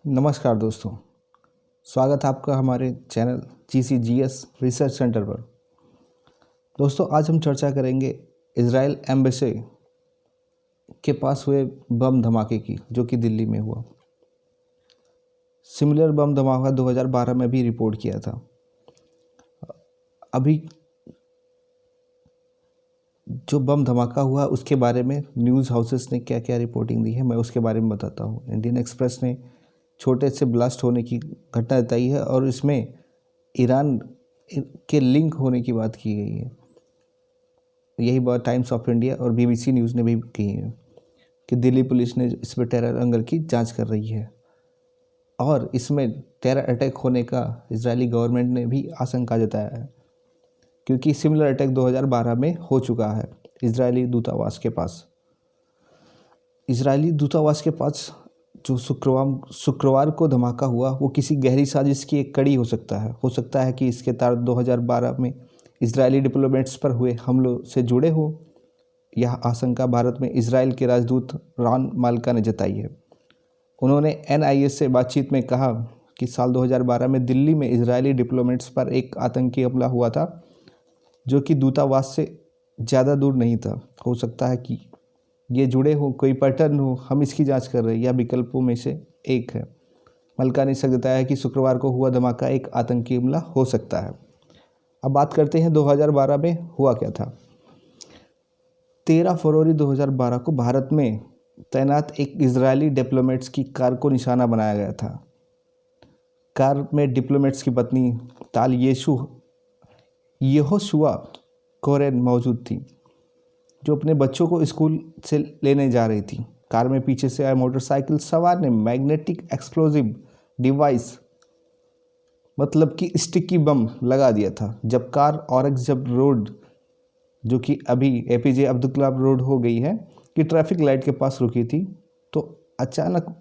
नमस्कार दोस्तों, स्वागत है आपका हमारे चैनल GCGS रिसर्च सेंटर पर। दोस्तों, आज हम चर्चा करेंगे इज़राइल एम्बेसी के पास हुए बम धमाके की, जो कि दिल्ली में हुआ। सिमिलर बम धमाका 2012 में भी रिपोर्ट किया था। अभी जो बम धमाका हुआ उसके बारे में न्यूज़ हाउसेस ने क्या क्या रिपोर्टिंग दी है, मैं उसके बारे में बताता हूँ। इंडियन एक्सप्रेस ने छोटे से ब्लास्ट होने की घटना बताई है और इसमें ईरान के लिंक होने की बात की गई है। यही बात टाइम्स ऑफ इंडिया और BBC न्यूज़ ने भी की है कि दिल्ली पुलिस ने इस पर टेरर एंगल की जांच कर रही है और इसमें टेरर अटैक होने का इजरायली गवर्नमेंट ने भी आशंका जताया है, क्योंकि सिमिलर अटैक 2012 में हो चुका है इजरायली दूतावास के पास। इजरायली दूतावास के पास जो शुक्रवार को धमाका हुआ वो किसी गहरी साजिश की एक कड़ी हो सकता है कि इसके तार 2012 में इजरायली डिप्लोमेट्स पर हुए हमलों से जुड़े हो। यह आशंका भारत में इजराइल के राजदूत रॉन माल्का ने जताई है। उन्होंने NIS से बातचीत में कहा कि साल 2012 में दिल्ली में इजरायली डिप्लोमेट्स पर एक आतंकी हमला हुआ था, जो कि दूतावास से ज़्यादा दूर नहीं था। हो सकता है कि ये जुड़े हो, कोई पैटर्न हो, हम इसकी जांच कर रहे हैं, या विकल्पों में से एक है। मल्का ने बताया कि शुक्रवार को हुआ धमाका एक आतंकी हमला हो सकता है। अब बात करते हैं 2012 में हुआ क्या था। 13 फरवरी 2012 को भारत में तैनात एक इजरायली डिप्लोमेट्स की कार को निशाना बनाया गया था। कार में डिप्लोमेट्स की पत्नी ताल यहोशुआ कोरेन मौजूद थी, जो अपने बच्चों को स्कूल से लेने जा रही थी। कार में पीछे से आए मोटरसाइकिल सवार ने मैग्नेटिक एक्सप्लोजिव डिवाइस, मतलब कि स्टिकी बम, लगा दिया था। जब कार औरंगजेब रोड, जो कि अभी APJ अब्दुल कलाम रोड हो गई है, कि ट्रैफिक लाइट के पास रुकी थी, तो अचानक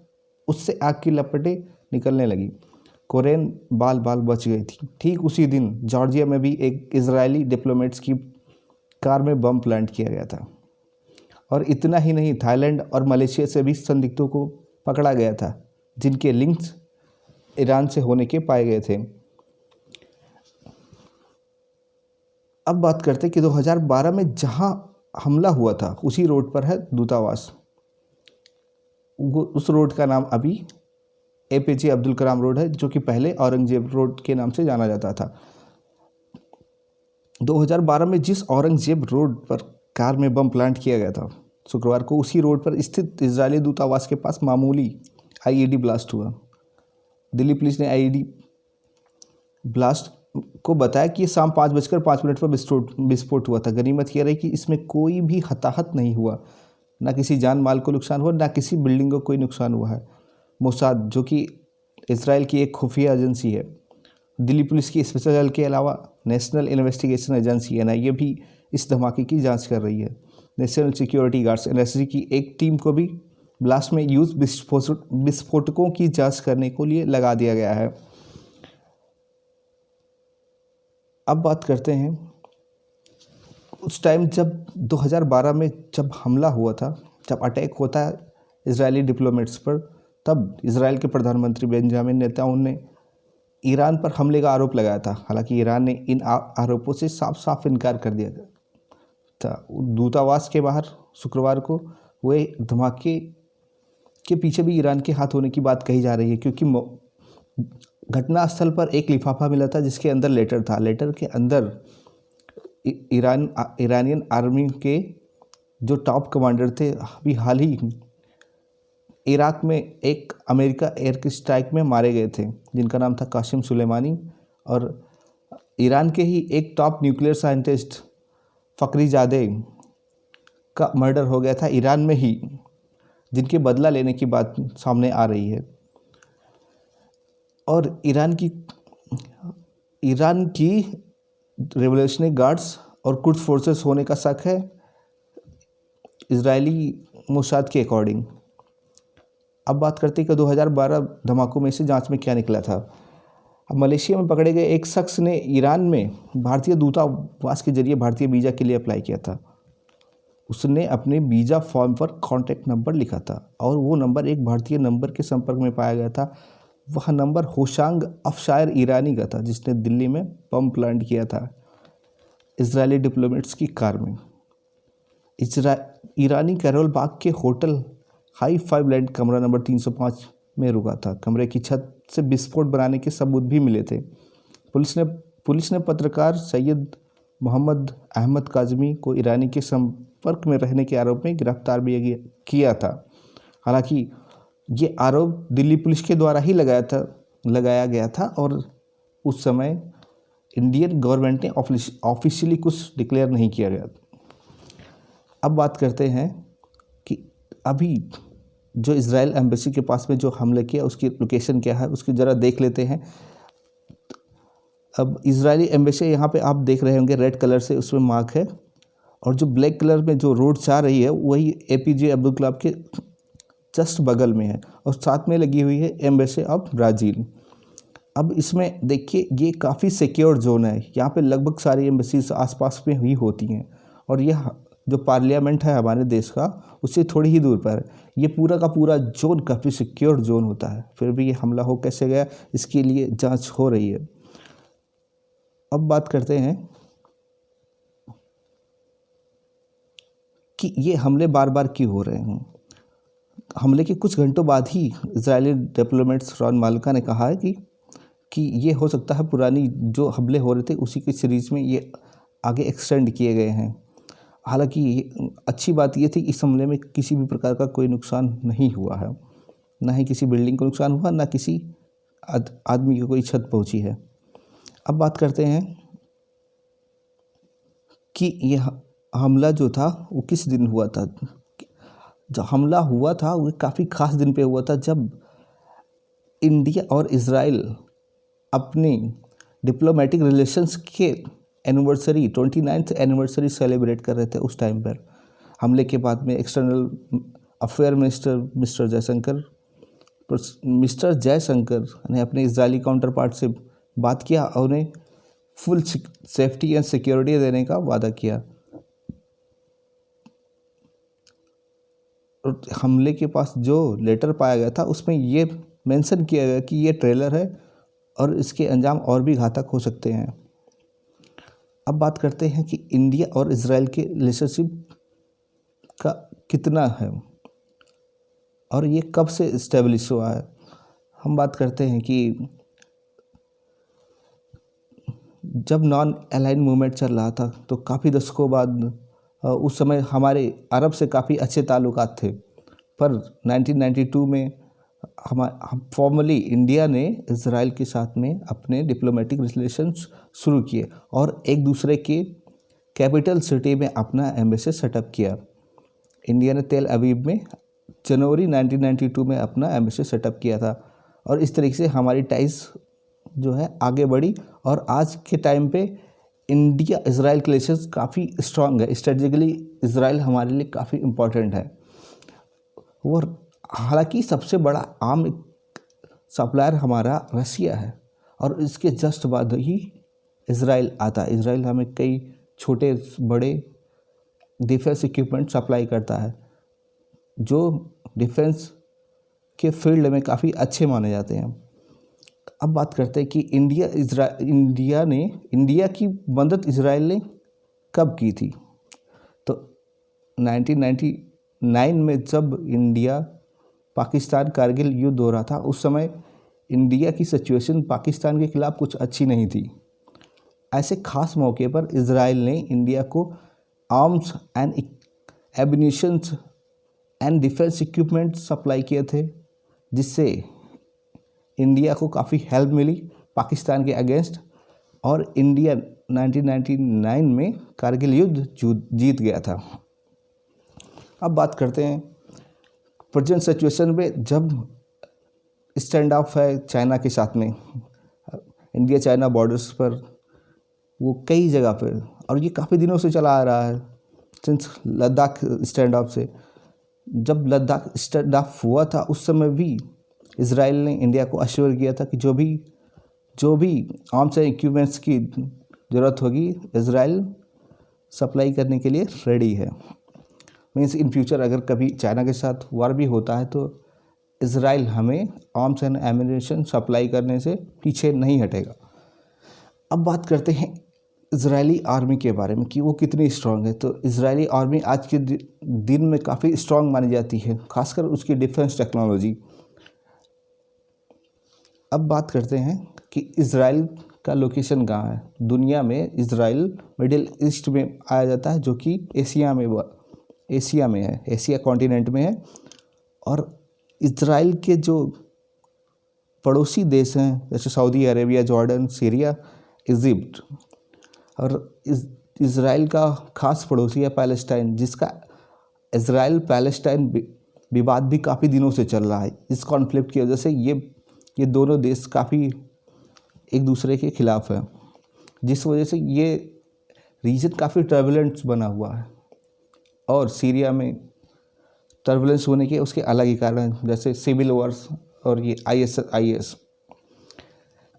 उससे आग की लपटें निकलने लगी। कोरेन बाल बच गई थी। ठीक उसी दिन जॉर्जिया में भी एक इजरायली डिप्लोमेट्स की कार में बम प्लांट किया गया था। और इतना ही नहीं, थाईलैंड और मलेशिया से भी संदिग्धों को पकड़ा गया था, जिनके लिंक्स ईरान से होने के पाए गए थे। अब बात करते हैं कि 2012 में जहां हमला हुआ था उसी रोड पर है दूतावास। उस रोड का नाम अभी APJ अब्दुल कलाम रोड है, जो कि पहले औरंगजेब रोड के नाम से जाना जाता था। 2012 में जिस औरंगजेब रोड पर कार में बम प्लांट किया गया था, शुक्रवार को उसी रोड पर स्थित इजरायली दूतावास के पास मामूली IED ब्लास्ट हुआ। दिल्ली पुलिस ने IED ब्लास्ट को बताया कि शाम 5:05 पर विस्फोट हुआ था। गनीमत यह रही कि इसमें कोई भी हताहत नहीं हुआ, ना किसी जान माल को नुकसान हुआ, ना किसी बिल्डिंग को कोई नुकसान हुआ है। मोसाद, जो कि इसराइल की एक खुफिया एजेंसी है, दिल्ली पुलिस की स्पेशल सेल के अलावा नेशनल इन्वेस्टिगेशन एजेंसी NIA भी इस धमाके की जांच कर रही है। नेशनल सिक्योरिटी गार्ड्स NSG की एक टीम को भी ब्लास्ट में यूज विस्फोटकों की जांच करने को लिए लगा दिया गया है। अब बात करते हैं उस टाइम जब 2012 में जब हमला हुआ था, जब अटैक होता है इजरायली डिप्लोमेट्स पर, तब इजराइल के प्रधानमंत्री बेंजामिन नेतन्याहू ने ईरान पर हमले का आरोप लगाया था। हालांकि ईरान ने इन आरोपों से साफ इनकार कर दिया था। दूतावास के बाहर शुक्रवार को हुए धमाके के पीछे भी ईरान के हाथ होने की बात कही जा रही है, क्योंकि घटनास्थल पर एक लिफाफा मिला था जिसके अंदर लेटर था। लेटर के अंदर ईरानियन आर्मी के जो टॉप कमांडर थे, अभी हाल ही इराक में एक अमेरिका एयर स्ट्राइक में मारे गए थे, जिनका नाम था कासिम सुलेमानी, और ईरान के ही एक टॉप न्यूक्लियर साइंटिस्ट फखरीजादे का मर्डर हो गया था ईरान में ही, जिनके बदला लेने की बात सामने आ रही है। और ईरान की रेवोल्यूशनरी गार्ड्स और कुड्स फोर्सेस होने का शक है इजरायली मोसाद के अकॉर्डिंग। अब बात करते हैं कि 2012 धमाकों में से जांच में क्या निकला था। अब मलेशिया में पकड़े गए एक शख्स ने ईरान में भारतीय दूतावास के जरिए भारतीय वीज़ा के लिए अप्लाई किया था। उसने अपने वीज़ा फॉर्म पर कॉन्टैक्ट नंबर लिखा था और वो नंबर एक भारतीय नंबर के संपर्क में पाया गया था। वह नंबर होशांग अफशायर ईरानी का था, जिसने दिल्ली में बम प्लांट किया था इजरायली डिप्लोमेट्स की कार में। ईरानी कैरोल बाग के होटल हाई फाइव लैंड कमरा नंबर 305 में रुका था। कमरे की छत से विस्फोट बनाने के सबूत भी मिले थे। पुलिस ने पत्रकार सैयद मोहम्मद अहमद काज़मी को ईरानी के संपर्क में रहने के आरोप में गिरफ्तार भी किया था। हालांकि ये आरोप दिल्ली पुलिस के द्वारा ही लगाया गया था और उस समय इंडियन गवर्नमेंट ने ऑफिशियली कुछ डिक्लेयर नहीं किया गया। अब बात करते हैं कि अभी जो इजराइल एम्बेसी के पास में जो हमले किया उसकी लोकेशन क्या है, उसकी ज़रा देख लेते हैं। अब इजरायली एम्बेसी यहाँ पे आप देख रहे होंगे रेड कलर से उसमें मार्क है, और जो ब्लैक कलर में जो रोड जा रही है वही APJ अब्दुल कलाम के जस्ट बगल में है और साथ में लगी हुई है एम्बेसी ऑफ ब्राज़ील। अब इसमें देखिए ये काफ़ी सिक्योर जोन है, यहाँ पे लगभग सारी एम्बेसीज आसपास में ही होती हैं और यह जो पार्लियामेंट है हमारे देश का उससे थोड़ी ही दूर पर है। ये पूरा का पूरा जोन काफ़ी सिक्योर जोन होता है, फिर भी ये हमला हो कैसे गया इसके लिए जांच हो रही है। अब बात करते हैं कि ये हमले बार बार क्यों हो रहे हैं। हमले के कुछ घंटों बाद ही इजरायली डिप्लोमेट्स रॉन माल्का ने कहा है कि ये हो सकता है पुरानी जो हमले हो रहे थे उसी की सीरीज़ में ये आगे एक्सटेंड किए गए हैं। हालांकि अच्छी बात ये थी इस हमले में किसी भी प्रकार का कोई नुकसान नहीं हुआ है, ना ही किसी बिल्डिंग को नुकसान हुआ, ना किसी आदमी को कोई क्षति पहुंची है। अब बात करते हैं कि यह हमला जो था वो किस दिन हुआ था। जो हमला हुआ था वो काफ़ी खास दिन पे हुआ था जब इंडिया और इजराइल अपने डिप्लोमेटिक रिलेशंस के एनिवर्सरी 29th एनिवर्सरी सेलिब्रेट कर रहे थे। उस टाइम पर हमले के बाद में external affair minister mister Jaishankar ने अपने इजरायली काउंटर पार्ट से बात किया और उन्हें फुल सेफ्टी एंड सिक्योरिटी देने का वादा किया। और हमले के पास जो लेटर पाया गया था उसमें ये मेंशन किया गया कि ये ट्रेलर है और इसके अंजाम और भी घातक हो सकते हैं। अब बात करते हैं कि इंडिया और इजराइल के रिलेशनशिप का कितना है और ये कब से इस्टेब्लिश हुआ है। हम बात करते हैं कि जब नॉन अलाइन मूवमेंट चल रहा था तो काफ़ी दशकों बाद उस समय हमारे अरब से काफ़ी अच्छे ताल्लुकात थे, पर 1992 में हम फॉर्मली इंडिया ने इजराइल के साथ में अपने डिप्लोमेटिक रिलेशंस शुरू किए और एक दूसरे के कैपिटल सिटी में अपना एम्बेसी सेटअप किया। इंडिया ने तेल अवीव में जनवरी 1992 में अपना एम्बेसी सेटअप किया था और इस तरीके से हमारी टाइज जो है आगे बढ़ी और आज के टाइम पे इंडिया इजराइल के रिलेशंस काफ़ी स्ट्रांग है। स्ट्रेटेजिकली इजराइल हमारे लिए काफ़ी इम्पोर्टेंट है। और हालांकि सबसे बड़ा आम सप्लायर हमारा रसिया है और इसके जस्ट बाद ही इजराइल आता है। इजराइल हमें कई छोटे बड़े डिफेंस इक्विपमेंट सप्लाई करता है जो डिफेंस के फील्ड में काफ़ी अच्छे माने जाते हैं। अब बात करते हैं कि इंडिया की मदद इजराइल ने कब की थी। तो 1999 में जब इंडिया पाकिस्तान कारगिल युद्ध हो रहा था उस समय इंडिया की सिचुएशन पाकिस्तान के खिलाफ कुछ अच्छी नहीं थी। ऐसे खास मौके पर इजराइल ने इंडिया को arms and ammunitions and defence equipment supply किए थे, जिससे इंडिया को काफ़ी हेल्प मिली पाकिस्तान के अगेंस्ट और इंडिया 1999 में कारगिल युद्ध जीत गया था। अब बात करते हैं प्रेजेंट सिचुएशन में जब स्टैंड ऑफ है चाइना के साथ में, इंडिया चाइना बॉर्डर्स पर वो कई जगह पर, और ये काफ़ी दिनों से चला आ रहा है सिंस लद्दाख स्टैंड ऑफ से। जब लद्दाख स्टैंड ऑफ हुआ था उस समय भी इजराइल ने इंडिया को अश्योर किया था कि जो भी आर्म्स एंड इक्विपमेंट्स की ज़रूरत होगी इजराइल सप्लाई करने के लिए रेडी है। मीन्स इन फ्यूचर अगर कभी चाइना के साथ वार भी होता है तो इज़राइल हमें आर्म्स एंड एम्यूनेशन सप्लाई करने से पीछे नहीं हटेगा। अब बात करते हैं इज़राइली आर्मी के बारे में कि वो कितनी स्ट्रांग है। तो इज़राइली आर्मी आज के दिन में काफ़ी स्ट्रांग मानी जाती है, खासकर उसकी डिफेंस टेक्नोलॉजी। अब बात करते हैं कि इज़राइल का लोकेशन कहाँ है। दुनिया में इज़राइल मिडिल ईस्ट में आया जाता है, जो कि एशिया में है, एशिया कॉन्टिनेंट में है। और इज़राइल के जो पड़ोसी देश हैं जैसे Saudi Arabia, Jordan, Syria, Egypt, और इज़राइल का खास पड़ोसी है पैलेस्टाइन, जिसका इज़राइल पैलेस्टाइन विवाद भी काफ़ी दिनों से चल रहा है। इस कॉन्फ्लिक्ट की वजह से ये दोनों देश काफ़ी एक दूसरे के खिलाफ हैं, जिस वजह से ये रीजन काफ़ी टर्बुलेंस बना हुआ है। और सीरिया में टर्बुलेंस होने के उसके अलग ही कारण हैं, जैसे सिविल वॉर्स और ये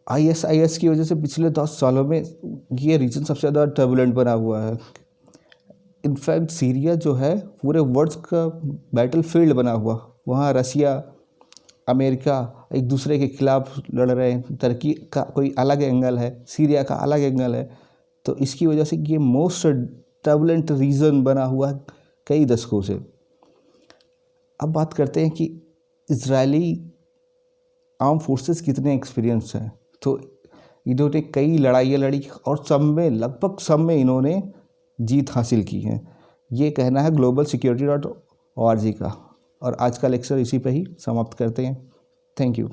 ISIS की वजह से पिछले 10 सालों में ये रीजन सबसे ज़्यादा टर्बुलेंट बना हुआ है। इनफैक्ट सीरिया जो है पूरे वर्ल्ड का बैटल फील्ड बना हुआ, वहाँ रसिया, अमेरिका एक दूसरे के खिलाफ लड़ रहे हैं। तुर्की का कोई अलग एंगल है, सीरिया का अलग एंगल है। तो इसकी वजह से ये मोस्ट टर्बुलेंट रीजन बना हुआ है कई दशकों से। अब बात करते हैं कि इज़राइली आर्म फोर्सेस कितने एक्सपीरियंस हैं। तो इन्होंने कई लड़ाइयाँ लड़ी और लगभग सब में इन्होंने जीत हासिल की है। ये कहना है globalsecurity.org का। और आज का लेक्चर इसी पे ही समाप्त करते हैं। Thank you.